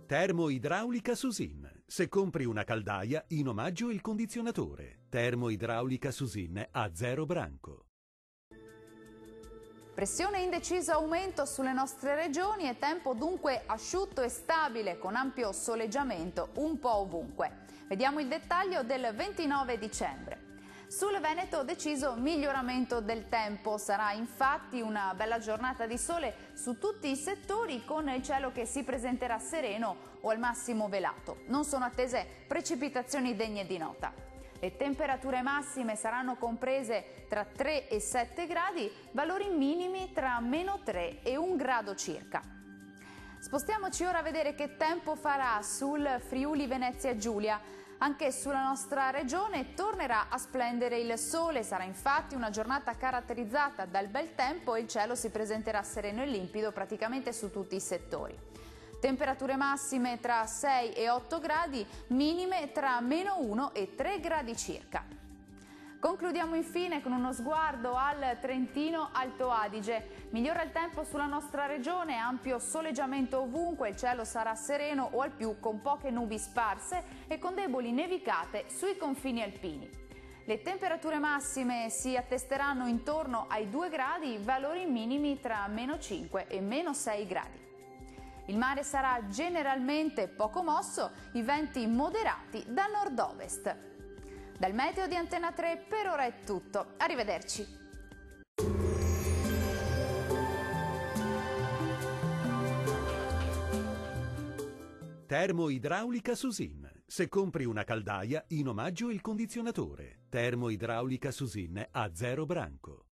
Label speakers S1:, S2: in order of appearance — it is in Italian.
S1: Termoidraulica Susin. Se compri una caldaia, in omaggio il condizionatore. Termoidraulica Susin a 0 branco.
S2: Pressione in deciso aumento sulle nostre regioni e tempo dunque asciutto e stabile con ampio soleggiamento un po' ovunque. Vediamo il dettaglio del 29 dicembre. Sul Veneto deciso miglioramento del tempo, sarà infatti una bella giornata di sole su tutti i settori con il cielo che si presenterà sereno o al massimo velato. Non sono attese precipitazioni degne di nota. Le temperature massime saranno comprese tra 3 e 7 gradi, valori minimi tra -3 e 1 grado circa. Spostiamoci ora a vedere che tempo farà sul Friuli Venezia Giulia. Anche sulla nostra regione tornerà a splendere il sole, sarà infatti una giornata caratterizzata dal bel tempo e il cielo si presenterà sereno e limpido praticamente su tutti i settori. Temperature massime tra 6 e 8 gradi, minime tra -1 e 3 gradi circa. Concludiamo infine con uno sguardo al Trentino Alto Adige. Migliora il tempo sulla nostra regione, ampio soleggiamento ovunque, il cielo sarà sereno o al più con poche nubi sparse e con deboli nevicate sui confini alpini. Le temperature massime si attesteranno intorno ai 2 gradi, valori minimi tra -5 e -6 gradi. Il mare sarà generalmente poco mosso, i venti moderati da nord-ovest. Dal meteo di Antena 3 per ora è tutto. Arrivederci.
S1: Termoidraulica Susin. Se compri una caldaia, in omaggio il condizionatore. Termoidraulica Susin a 0 branco.